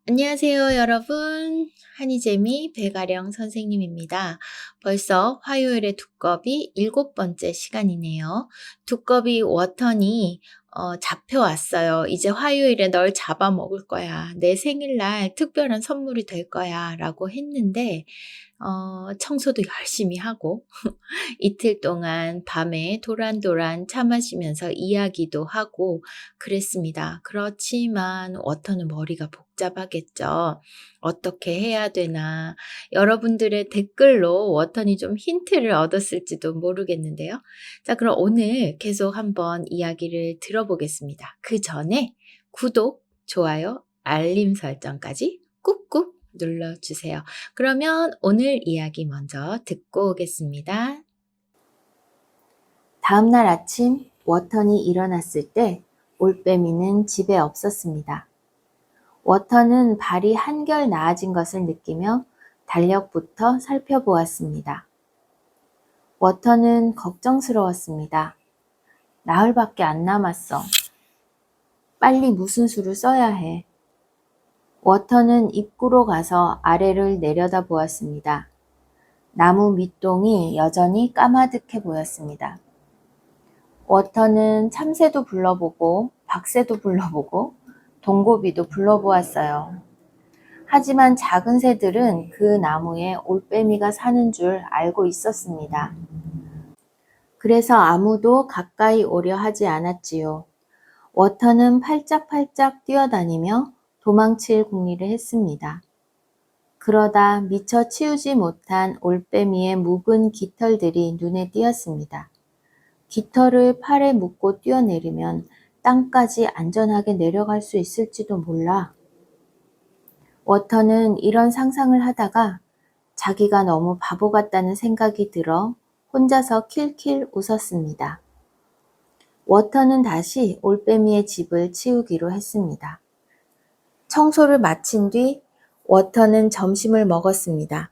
안녕하세요, 여러분. 한이재미 배가령 선생님입니다. 벌써 화요일의 두꺼비 7번째 시간이네요. 두꺼비 워턴이 잡혀왔어요. 이제 화요일에 널 잡아먹을 거야. 내 생일날 특별한 선물이 될 거야. 라고 했는데, 청소도 열심히 하고, 이틀 동안 밤에 도란도란 차 마시면서 이야기도 하고 그랬습니다. 그렇지만 워터는 머리가 복잡하겠죠. 어떻게 해야 되나. 여러분들의 댓글로 워터니 좀 힌트를 얻었을지도 모르겠는데요. 자, 그럼 오늘 계속 한번 이야기를 들어보겠습니다. 그 전에 구독, 좋아요, 알림 설정까지 꾹꾹 눌러주세요. 그러면 오늘 이야기 먼저 듣고 오겠습니다. 다음날 아침 워턴이 일어났을 때 올빼미는 집에 없었습니다. 워턴은 발이 한결 나아진 것을 느끼며 달력부터 살펴보았습니다. 워턴은 걱정스러웠습니다. 나흘밖에 안 남았어. 빨리 무슨 수를 써야 해. 워턴은 입구로 가서 아래를 내려다 보았습니다. 나무 밑동이 여전히 까마득해 보였습니다. 워터는 참새도 불러보고 박새도 불러보고 동고비도 불러보았어요. 하지만 작은 새들은 그 나무에 올빼미가 사는 줄 알고 있었습니다. 그래서 아무도 가까이 오려 하지 않았지요. 워터는 팔짝팔짝 뛰어다니며 도망칠 궁리를 했습니다. 그러다 미처 치우지 못한 올빼미의 묵은 깃털들이 눈에 띄었습니다. 깃털을 팔에 묶고 뛰어내리면 땅까지 안전하게 내려갈 수 있을지도 몰라. 워터는 이런 상상을 하다가 자기가 너무 바보 같다는 생각이 들어 혼자서 킬킬 웃었습니다. 워터는 다시 올빼미의 집을 치우기로 했습니다. 청소를 마친 뒤 워터는 점심을 먹었습니다.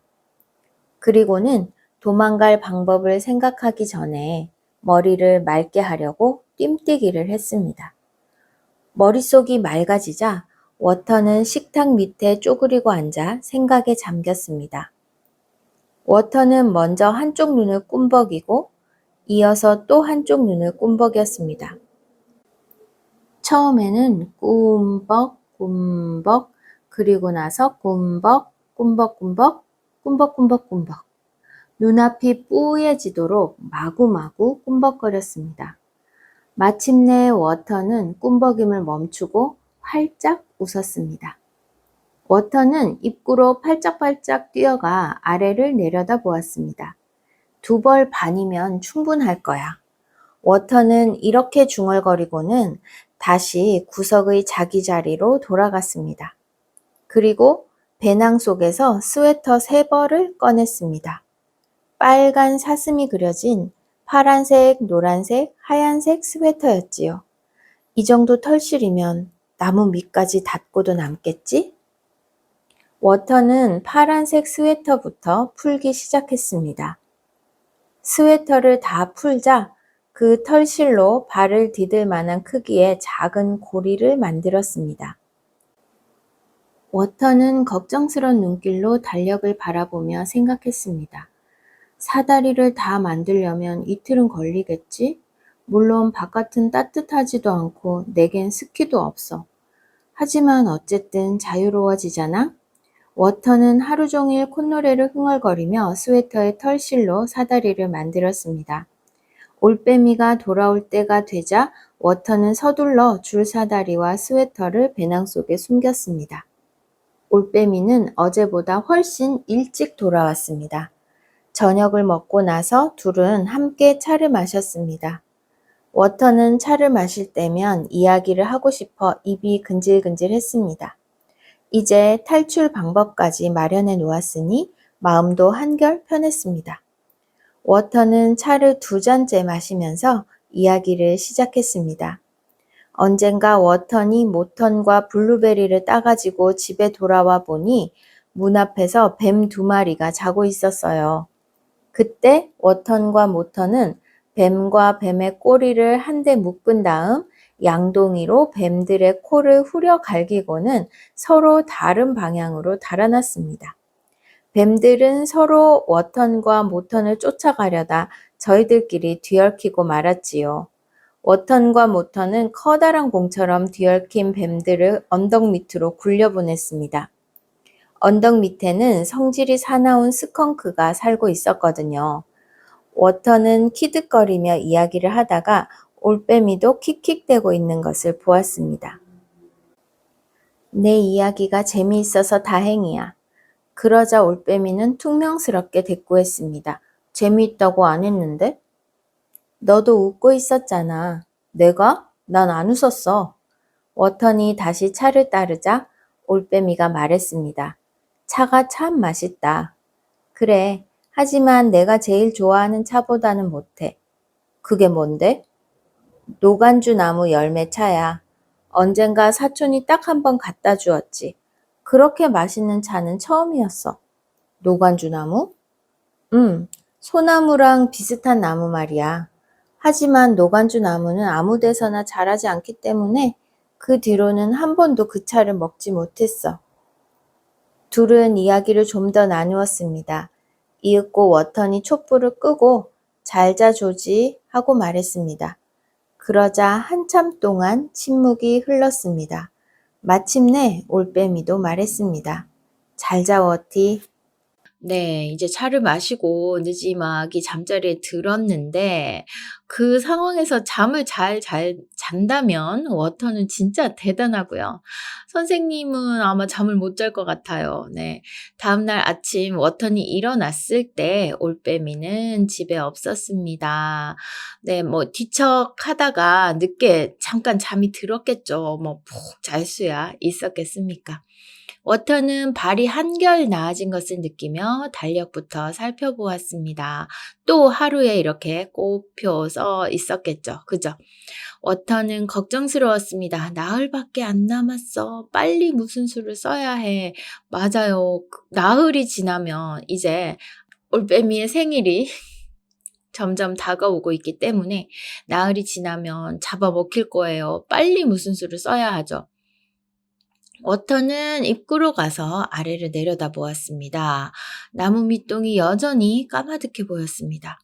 그리고는 도망갈 방법을 생각하기 전에 머리를 맑게 하려고 뜀뛰기를 했습니다. 머릿속이 맑아지자 워터는 식탁 밑에 쪼그리고 앉아 생각에 잠겼습니다. 워터는 먼저 한쪽 눈을 꿈벅이고 이어서 또 한쪽 눈을 꿈벅였습니다. 처음에는 꿈벅, 꿈벅, 그리고 나서 꿈벅, 꿈벅, 꿈벅. 눈앞이 뿌얘지도록 마구마구 꿈벅거렸습니다. 마침내 워터는 꿈벅임을 멈추고 활짝 웃었습니다. 워터는 입구로 팔짝팔짝 뛰어가 아래를 내려다 보았습니다. 2벌 반이면 충분할 거야. 워터는 이렇게 중얼거리고는 다시 구석의 자기 자리로 돌아갔습니다. 그리고 배낭 속에서 스웨터 3벌을 꺼냈습니다. 빨간 사슴이 그려진 파란색, 노란색, 하얀색 스웨터였지요. 이 정도 털실이면 나무 밑까지 닿고도 남겠지? 워터는 파란색 스웨터부터 풀기 시작했습니다. 스웨터를 다 풀자 그 털실로 발을 디딜 만한 크기의 작은 고리를 만들었습니다. 워터는 걱정스런 눈길로 달력을 바라보며 생각했습니다. 사다리를 다 만들려면 이틀은 걸리겠지? 물론 바깥은 따뜻하지도 않고 내겐 스키도 없어. 하지만 어쨌든 자유로워지잖아? 워터는 하루 종일 콧노래를 흥얼거리며 스웨터의 털실로 사다리를 만들었습니다. 올빼미가 돌아올 때가 되자 워터는 서둘러 줄사다리와 스웨터를 배낭 속에 숨겼습니다. 올빼미는 어제보다 훨씬 일찍 돌아왔습니다. 저녁을 먹고 나서 둘은 함께 차를 마셨습니다. 워터는 차를 마실 때면 이야기를 하고 싶어 입이 근질근질했습니다. 이제 탈출 방법까지 마련해 놓았으니 마음도 한결 편했습니다. 워터는 차를 2잔째 마시면서 이야기를 시작했습니다. 언젠가 워턴이 모턴과 블루베리를 따가지고 집에 돌아와 보니 문 앞에서 뱀 2마리가 자고 있었어요. 그때 워턴과 모턴은 뱀과 뱀의 꼬리를 한데 묶은 다음 양동이로 뱀들의 코를 후려 갈기고는 서로 다른 방향으로 달아났습니다. 뱀들은 서로 워턴과 모턴을 쫓아가려다 저희들끼리 뒤엉키고 말았지요. 워턴과 모턴은 커다란 공처럼 뒤엉킨 뱀들을 언덕 밑으로 굴려보냈습니다. 언덕 밑에는 성질이 사나운 스컹크가 살고 있었거든요. 워터는 키득거리며 이야기를 하다가 올빼미도 킥킥대고 있는 것을 보았습니다. 내 이야기가 재미있어서 다행이야. 그러자 올빼미는 퉁명스럽게 대꾸했습니다. 재미있다고 안 했는데? 너도 웃고 있었잖아. 내가? 난 안 웃었어. 워턴이 다시 차를 따르자 올빼미가 말했습니다. 차가 참 맛있다. 그래. 하지만 내가 제일 좋아하는 차보다는 못해. 그게 뭔데? 노간주 나무 열매 차야. 언젠가 사촌이 딱 한 번 갖다 주었지. 그렇게 맛있는 차는 처음이었어. 노간주 나무? 소나무랑 비슷한 나무 말이야. 하지만 노간주 나무는 아무 데서나 자라지 않기 때문에 그 뒤로는 한 번도 그 차를 먹지 못했어. 둘은 이야기를 좀 더 나누었습니다. 이윽고 워턴이 촛불을 끄고 잘 자 조지 하고 말했습니다. 그러자 한참 동안 침묵이 흘렀습니다. 마침내 올빼미도 말했습니다. 잘 자 워티. 네, 이제 차를 마시고 느지막이 잠자리에 들었는데 그 상황에서 잠을 잘 잔다면 워터는 진짜 대단하고요. 선생님은 아마 잠을 못 잘 것 같아요. 네. 다음날 아침 워턴이 일어났을 때 올빼미는 집에 없었습니다. 네, 뭐 뒤척하다가 늦게 잠깐 잠이 들었겠죠. 뭐 푹 잘 수야 있었겠습니까? 워터는 발이 한결 나아진 것을 느끼며 달력부터 살펴보았습니다. 또 하루에 이렇게 꼬표 써 있었겠죠. 그죠? 워터는 걱정스러웠습니다. 나흘밖에 안 남았어. 빨리 무슨 수를 써야 해. 맞아요. 나흘이 지나면 이제 올빼미의 생일이 점점 다가오고 있기 때문에 나흘이 지나면 잡아먹힐 거예요. 빨리 무슨 수를 써야 하죠. 워터는 입구로 가서 아래를 내려다보았습니다. 나무 밑동이 여전히 까마득해 보였습니다.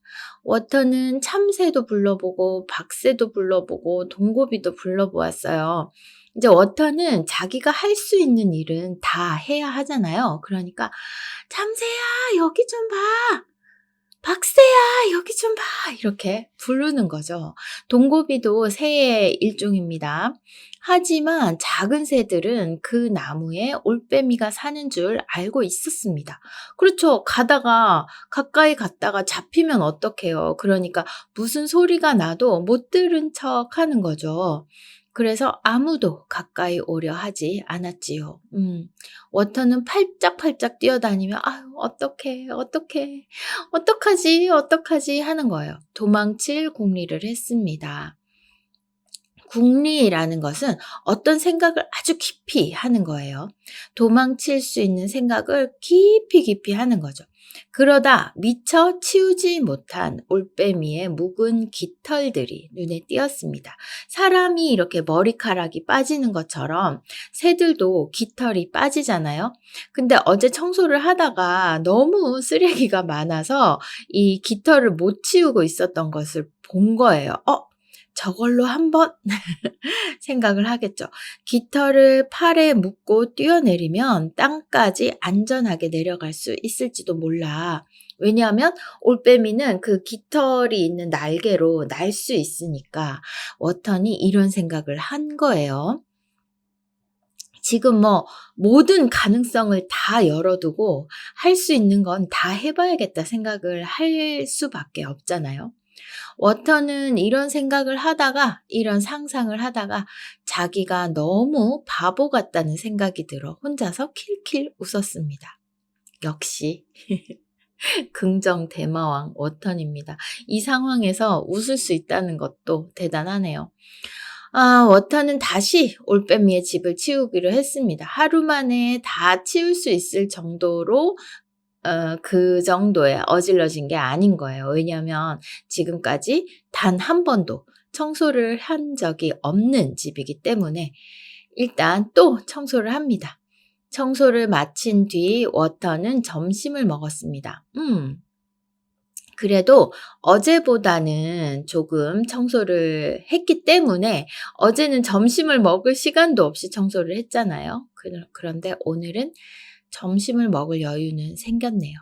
워터는 참새도 불러보고 박새도 불러보고 동고비도 불러보았어요. 이제 워터는 자기가 할 수 있는 일은 다 해야 하잖아요. 그러니까 참새야 여기 좀 봐. 박새야 여기 좀 봐. 이렇게 부르는 거죠. 동고비도 새의 일종입니다. 하지만 작은 새들은 그 나무에 올빼미가 사는 줄 알고 있었습니다. 그렇죠. 가까이 갔다가 잡히면 어떡해요. 그러니까 무슨 소리가 나도 못 들은 척 하는 거죠. 그래서 아무도 가까이 오려 하지 않았지요. 워터는 팔짝팔짝 뛰어다니며 아유 어떡하지 하는 거예요. 도망칠 궁리를 했습니다. 궁리라는 것은 어떤 생각을 아주 깊이 하는 거예요. 도망칠 수 있는 생각을 깊이 하는 거죠. 그러다 미처 치우지 못한 올빼미의 묵은 깃털들이 눈에 띄었습니다. 사람이 이렇게 머리카락이 빠지는 것처럼 새들도 깃털이 빠지잖아요. 근데 어제 청소를 하다가 너무 쓰레기가 많아서 이 깃털을 못 치우고 있었던 것을 본 거예요. 저걸로 한번 생각을 하겠죠. 깃털을 팔에 묶고 뛰어내리면 땅까지 안전하게 내려갈 수 있을지도 몰라. 왜냐하면 올빼미는 그 깃털이 있는 날개로 날 수 있으니까 워턴이 이런 생각을 한 거예요. 지금 모든 가능성을 다 열어두고 할 수 있는 건 다 해봐야겠다 생각을 할 수밖에 없잖아요. 워터는 이런 상상을 하다가 자기가 너무 바보 같다는 생각이 들어 혼자서 킬킬 웃었습니다. 역시 긍정 대마왕 워턴입니다. 이 상황에서 웃을 수 있다는 것도 대단하네요. 워터는 다시 올빼미의 집을 치우기로 했습니다. 하루 만에 다 치울 수 있을 정도로 그 정도에 어질러진 게 아닌 거예요. 왜냐하면 지금까지 단 한 번도 청소를 한 적이 없는 집이기 때문에 일단 또 청소를 합니다. 청소를 마친 뒤 워터는 점심을 먹었습니다. 그래도 어제보다는 조금 청소를 했기 때문에 어제는 점심을 먹을 시간도 없이 청소를 했잖아요. 그런데 오늘은 점심을 먹을 여유는 생겼네요.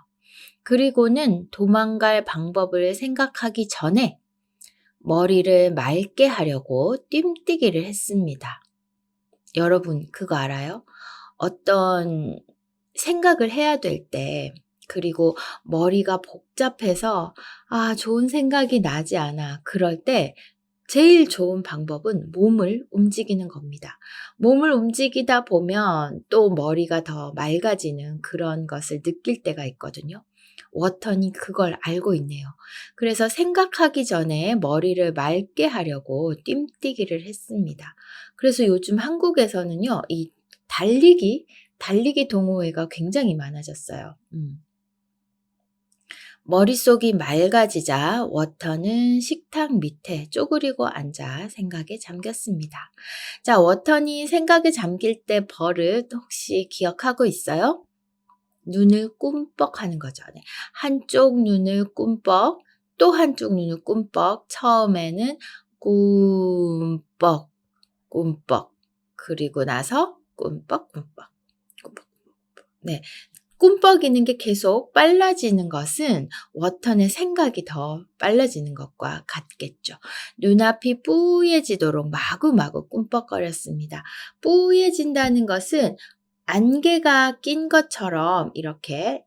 그리고는 도망갈 방법을 생각하기 전에 머리를 맑게 하려고 뜀뛰기를 했습니다. 여러분 그거 알아요? 어떤 생각을 해야 될 때, 그리고 머리가 복잡해서 좋은 생각이 나지 않아. 그럴 때 제일 좋은 방법은 몸을 움직이는 겁니다. 몸을 움직이다 보면 또 머리가 더 맑아지는 그런 것을 느낄 때가 있거든요. 워턴이 그걸 알고 있네요. 그래서 생각하기 전에 머리를 맑게 하려고 뜀뛰기를 했습니다. 그래서 요즘 한국에서는요, 이 달리기 동호회가 굉장히 많아졌어요. 머릿속이 맑아지자 워터는 식탁 밑에 쪼그리고 앉아 생각에 잠겼습니다. 자, 워터니 생각에 잠길 때 버릇 혹시 기억하고 있어요? 눈을 꿈뻑 하는 거죠. 네. 한쪽 눈을 꿈뻑, 또 한쪽 눈을 꿈뻑. 처음에는 꿈뻑, 꿈뻑. 그리고 나서 꿈뻑, 꿈뻑, 꿈뻑. 네. 꿈뻑이는 게 계속 빨라지는 것은 워턴의 생각이 더 빨라지는 것과 같겠죠. 눈앞이 뿌얘지도록 마구마구 꿈뻑거렸습니다. 뿌얘진다는 것은 안개가 낀 것처럼 이렇게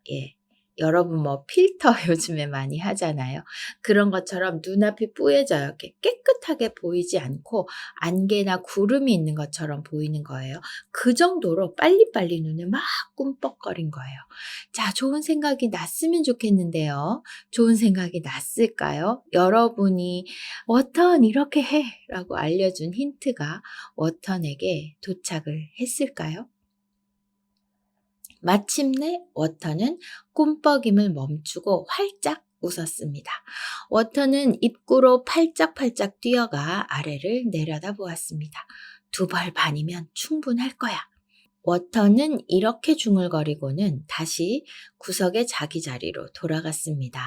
여러분 필터 요즘에 많이 하잖아요. 그런 것처럼 눈앞이 뿌얘져요. 이렇게 깨끗하게 보이지 않고 안개나 구름이 있는 것처럼 보이는 거예요. 그 정도로 빨리빨리 눈을 막 꿈뻑거린 거예요. 자, 좋은 생각이 났으면 좋겠는데요. 좋은 생각이 났을까요? 여러분이 워턴 이렇게 해 라고 알려준 힌트가 워턴에게 도착을 했을까요? 마침내 워터는 꿈뻑임을 멈추고 활짝 웃었습니다. 워터는 입구로 팔짝팔짝 뛰어가 아래를 내려다보았습니다. 2벌 반이면 충분할 거야. 워터는 이렇게 중얼거리고는 다시 구석의 자기 자리로 돌아갔습니다.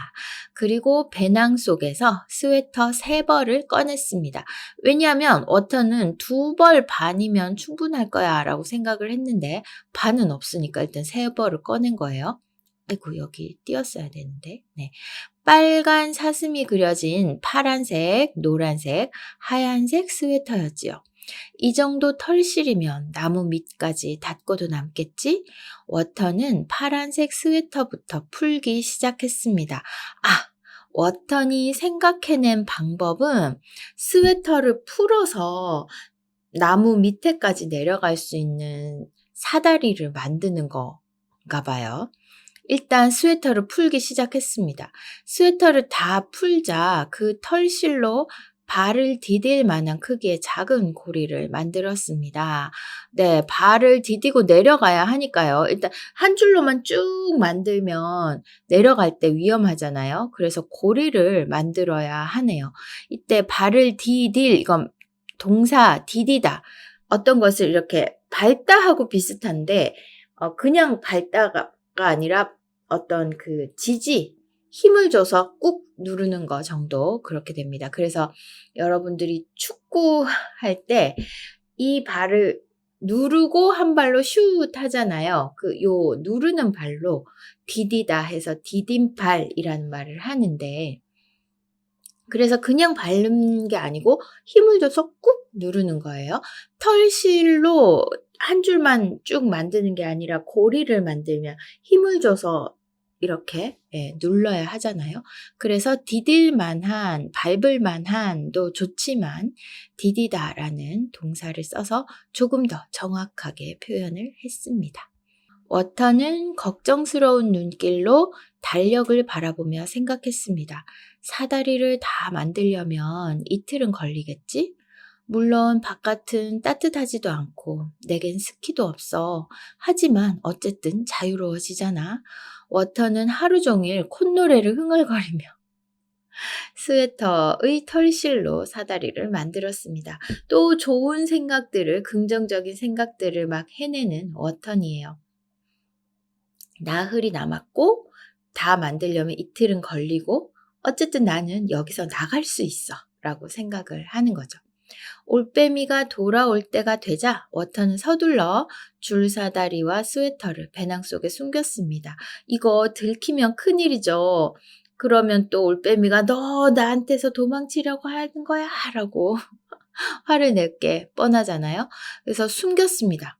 그리고 배낭 속에서 스웨터 3벌을 꺼냈습니다. 왜냐하면 워터는 2벌 반이면 충분할 거야 라고 생각을 했는데 반은 없으니까 일단 3벌을 꺼낸 거예요. 아이고, 여기 띄었어야 되는데. 네. 빨간 사슴이 그려진 파란색, 노란색, 하얀색 스웨터였지요. 이 정도 털실이면 나무 밑까지 닿고도 남겠지? 워터는 파란색 스웨터부터 풀기 시작했습니다. 워터니 생각해낸 방법은 스웨터를 풀어서 나무 밑에까지 내려갈 수 있는 사다리를 만드는 건가 봐요. 일단 스웨터를 풀기 시작했습니다. 스웨터를 다 풀자 그 털실로 발을 디딜 만한 크기의 작은 고리를 만들었습니다. 네, 발을 디디고 내려가야 하니까요. 일단 한 줄로만 쭉 만들면 내려갈 때 위험하잖아요. 그래서 고리를 만들어야 하네요. 이때 발을 디딜, 이건 동사 디디다. 어떤 것을 이렇게 밟다 하고 비슷한데 그냥 밟다가 아니라 어떤 그 힘을 줘서 꾹 누르는 거 정도 그렇게 됩니다. 그래서 여러분들이 축구할 때 이 발을 누르고 한 발로 슛 하잖아요. 요 누르는 발로 디디다 해서 디딤발이라는 말을 하는데, 그래서 그냥 밟는 게 아니고 힘을 줘서 꾹 누르는 거예요. 털실로 한 줄만 쭉 만드는 게 아니라 고리를 만들면 힘을 줘서 이렇게 눌러야 하잖아요. 그래서 디딜 만한, 밟을 만한도 좋지만 디디다라는 동사를 써서 조금 더 정확하게 표현을 했습니다. 워터는 걱정스러운 눈길로 달력을 바라보며 생각했습니다. 사다리를 다 만들려면 이틀은 걸리겠지? 물론 바깥은 따뜻하지도 않고 내겐 스키도 없어. 하지만 어쨌든 자유로워지잖아. 워터는 하루 종일 콧노래를 흥얼거리며 스웨터의 털실로 사다리를 만들었습니다. 또 좋은 생각들을, 긍정적인 생각들을 막 해내는 워턴이에요. 나흘이 남았고 다 만들려면 이틀은 걸리고 어쨌든 나는 여기서 나갈 수 있어 라고 생각을 하는 거죠. 올빼미가 돌아올 때가 되자 워터는 서둘러 줄사다리와 스웨터를 배낭 속에 숨겼습니다. 이거 들키면 큰일이죠. 그러면 또 올빼미가 너 나한테서 도망치려고 하는 거야 라고 화를 낼 게 뻔하잖아요. 그래서 숨겼습니다.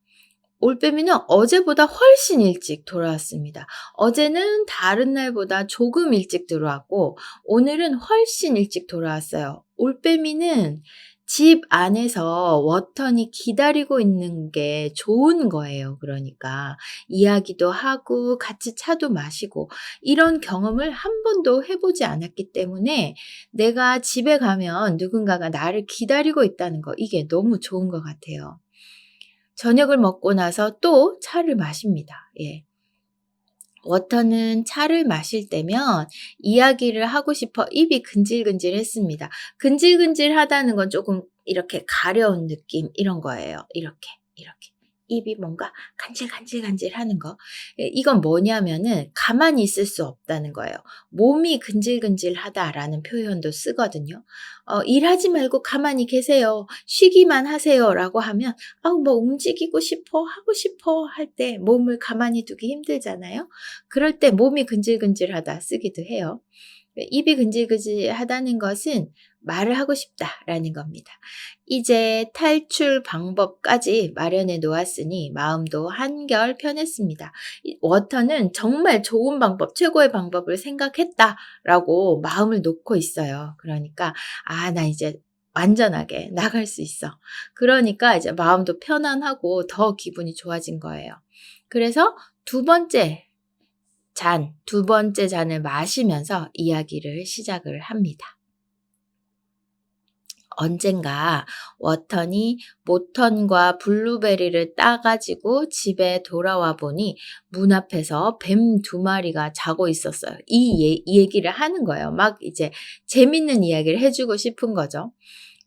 올빼미는 어제보다 훨씬 일찍 돌아왔습니다. 어제는 다른 날보다 조금 일찍 들어왔고 오늘은 훨씬 일찍 돌아왔어요. 올빼미는 집 안에서 워턴이 기다리고 있는 게 좋은 거예요. 그러니까 이야기도 하고 같이 차도 마시고 이런 경험을 한 번도 해보지 않았기 때문에 내가 집에 가면 누군가가 나를 기다리고 있다는 거 이게 너무 좋은 것 같아요. 저녁을 먹고 나서 또 차를 마십니다. 예. 워터는 차를 마실 때면 이야기를 하고 싶어 입이 근질근질했습니다. 근질근질하다는 건 조금 이렇게 가려운 느낌 이런 거예요. 이렇게. 입이 뭔가 간질간질간질하는 거. 예, 이건 뭐냐면은 가만히 있을 수 없다는 거예요. 몸이 근질근질하다라는 표현도 쓰거든요. 일하지 말고 가만히 계세요. 쉬기만 하세요라고 하면 뭐 움직이고 싶어 하고 싶어 할 때 몸을 가만히 두기 힘들잖아요. 그럴 때 몸이 근질근질하다 쓰기도 해요. 입이 근질근질하다는 것은 말을 하고 싶다라는 겁니다. 이제 탈출 방법까지 마련해 놓았으니 마음도 한결 편했습니다. 워터는 정말 좋은 방법, 최고의 방법을 생각했다라고 마음을 놓고 있어요. 그러니까 나 이제 완전하게 나갈 수 있어. 그러니까 이제 마음도 편안하고 더 기분이 좋아진 거예요. 그래서 두 번째 잔을 마시면서 이야기를 시작을 합니다. 언젠가 워턴이 모턴과 블루베리를 따가지고 집에 돌아와 보니 문 앞에서 뱀 2마리가 자고 있었어요. 이 얘기를 하는 거예요. 막 이제 재밌는 이야기를 해주고 싶은 거죠.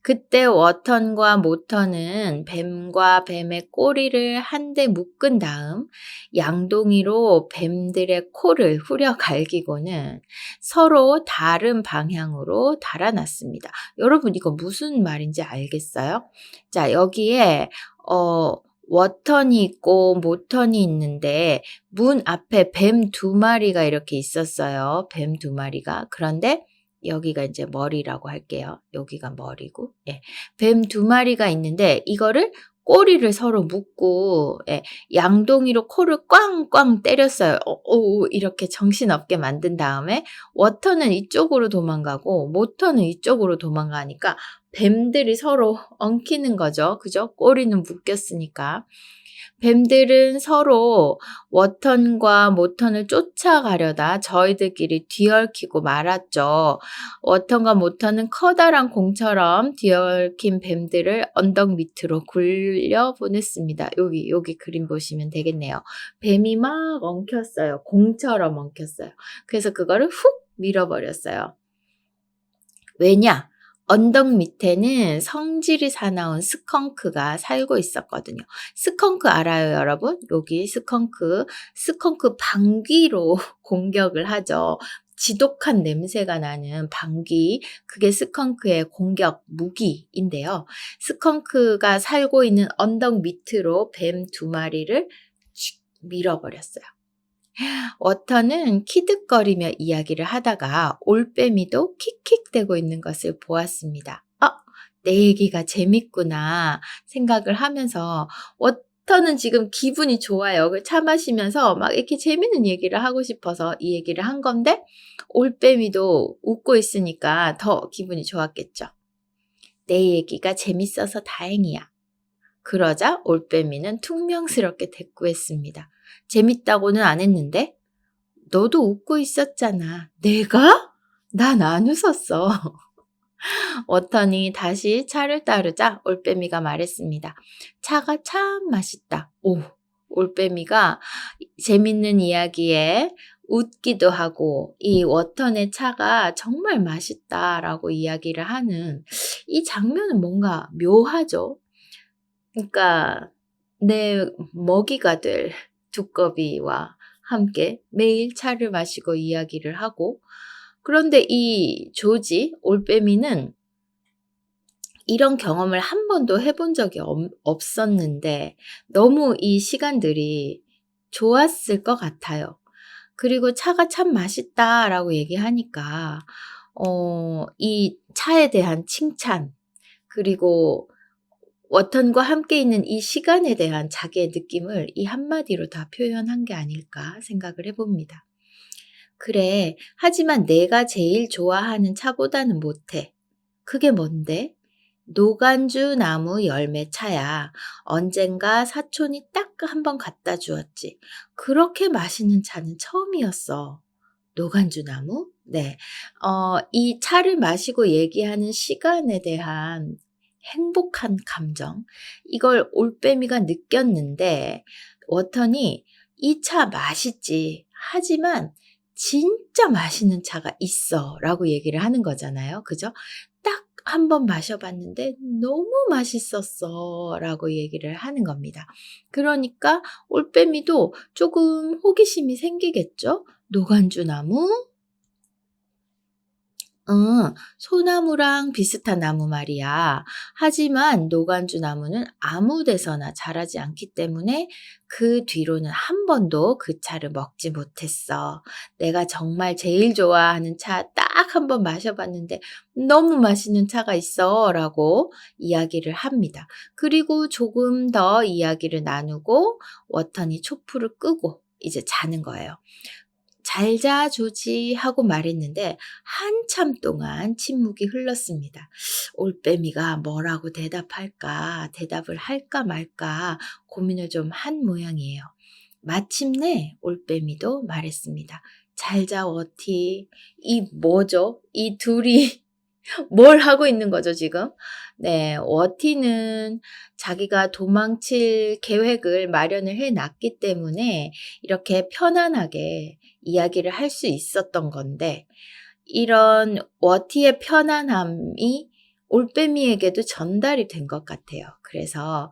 그때 워턴과 모턴은 뱀과 뱀의 꼬리를 한데 묶은 다음 양동이로 뱀들의 코를 후려 갈기고는 서로 다른 방향으로 달아났습니다. 여러분 이거 무슨 말인지 알겠어요? 자, 여기에 워턴이 있고 모턴이 있는데 문 앞에 뱀 2마리가 이렇게 있었어요. 뱀 2마리가. 그런데 여기가 이제 머리라고 할게요. 여기가 머리고, 예. 뱀 2마리가 있는데 이거를 꼬리를 서로 묶고, 예. 양동이로 코를 꽝꽝 때렸어요. 이렇게 정신없게 만든 다음에 워터는 이쪽으로 도망가고 모터는 이쪽으로 도망가니까 뱀들이 서로 엉키는 거죠. 그죠? 꼬리는 묶였으니까. 뱀들은 서로 워턴과 모턴을 쫓아가려다 저희들끼리 뒤얽히고 말았죠. 워턴과 모턴은 커다란 공처럼 뒤얽힌 뱀들을 언덕 밑으로 굴려 보냈습니다. 여기 그림 보시면 되겠네요. 뱀이 막 엉켰어요. 공처럼 엉켰어요. 그래서 그거를 훅 밀어버렸어요. 왜냐? 언덕 밑에는 성질이 사나운 스컹크가 살고 있었거든요. 스컹크 알아요, 여러분? 여기 스컹크 방귀로 공격을 하죠. 지독한 냄새가 나는 방귀, 그게 스컹크의 공격 무기인데요. 스컹크가 살고 있는 언덕 밑으로 뱀 2마리를 밀어버렸어요. 워터는 키득거리며 이야기를 하다가 올빼미도 킥킥대고 있는 것을 보았습니다. 내 얘기가 재밌구나 생각을 하면서 워터는 지금 기분이 좋아요. 차 마시면서 막 이렇게 재밌는 얘기를 하고 싶어서 이 얘기를 한 건데 올빼미도 웃고 있으니까 더 기분이 좋았겠죠. 내 얘기가 재밌어서 다행이야. 그러자 올빼미는 퉁명스럽게 대꾸했습니다. 재밌다고는 안 했는데? 너도 웃고 있었잖아. 내가? 난 안 웃었어. 워턴이 다시 차를 따르자 올빼미가 말했습니다. 차가 참 맛있다. 올빼미가 재밌는 이야기에 웃기도 하고 이 워턴의 차가 정말 맛있다라고 이야기를 하는 이 장면은 뭔가 묘하죠. 그러니까 내 먹이가 될 두꺼비와 함께 매일 차를 마시고 이야기를 하고, 그런데 이 조지 올빼미는 이런 경험을 한 번도 해본 적이 없었는데 너무 이 시간들이 좋았을 것 같아요. 그리고 차가 참 맛있다라고 얘기하니까 이 차에 대한 칭찬, 그리고 워턴과 함께 있는 이 시간에 대한 자기의 느낌을 이 한마디로 다 표현한 게 아닐까 생각을 해봅니다. 그래, 하지만 내가 제일 좋아하는 차보다는 못해. 그게 뭔데? 노간주 나무 열매 차야. 언젠가 사촌이 딱 한 번 갖다 주었지. 그렇게 맛있는 차는 처음이었어. 노간주 나무? 네. 이 차를 마시고 얘기하는 시간에 대한 행복한 감정, 이걸 올빼미가 느꼈는데, 워턴이 이 차 맛있지. 하지만 진짜 맛있는 차가 있어. 라고 얘기를 하는 거잖아요. 그죠? 딱 한 번 마셔봤는데 너무 맛있었어. 라고 얘기를 하는 겁니다. 그러니까 올빼미도 조금 호기심이 생기겠죠? 노간주 나무? 소나무랑 비슷한 나무 말이야. 하지만 노간주 나무는 아무 데서나 자라지 않기 때문에 그 뒤로는 한 번도 그 차를 먹지 못했어. 내가 정말 제일 좋아하는 차 딱 한 번 마셔봤는데 너무 맛있는 차가 있어. 라고 이야기를 합니다. 그리고 조금 더 이야기를 나누고 워턴이 촛불을 끄고 이제 자는 거예요. 잘 자, 조지 하고 말했는데 한참 동안 침묵이 흘렀습니다. 올빼미가 뭐라고 대답을 할까 말까 고민을 좀 한 모양이에요. 마침내 올빼미도 말했습니다. 잘 자, 워티. 이 뭐죠? 이 둘이 뭘 하고 있는 거죠, 지금? 네, 워티는 자기가 도망칠 계획을 마련을 해 놨기 때문에 이렇게 편안하게 이야기를 할 수 있었던 건데, 이런 워티의 편안함이 올빼미에게도 전달이 된 것 같아요. 그래서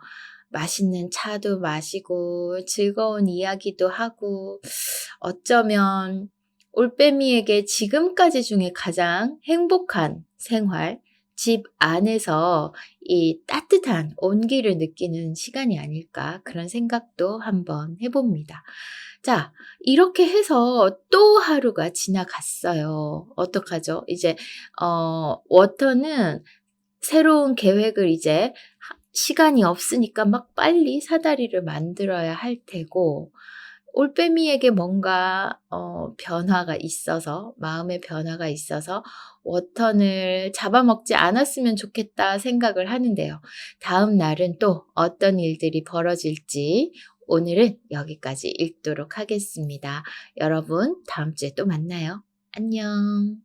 맛있는 차도 마시고 즐거운 이야기도 하고, 어쩌면 올빼미에게 지금까지 중에 가장 행복한 생활, 집 안에서 이 따뜻한 온기를 느끼는 시간이 아닐까, 그런 생각도 한번 해봅니다. 자, 이렇게 해서 또 하루가 지나갔어요. 어떡하죠? 이제 워터는 새로운 계획을 이제 시간이 없으니까 막 빨리 사다리를 만들어야 할 테고, 올빼미에게 뭔가 변화가 있어서, 마음의 변화가 있어서 워턴을 잡아먹지 않았으면 좋겠다 생각을 하는데요. 다음 날은 또 어떤 일들이 벌어질지 오늘은 여기까지 읽도록 하겠습니다. 여러분, 다음 주에 또 만나요. 안녕.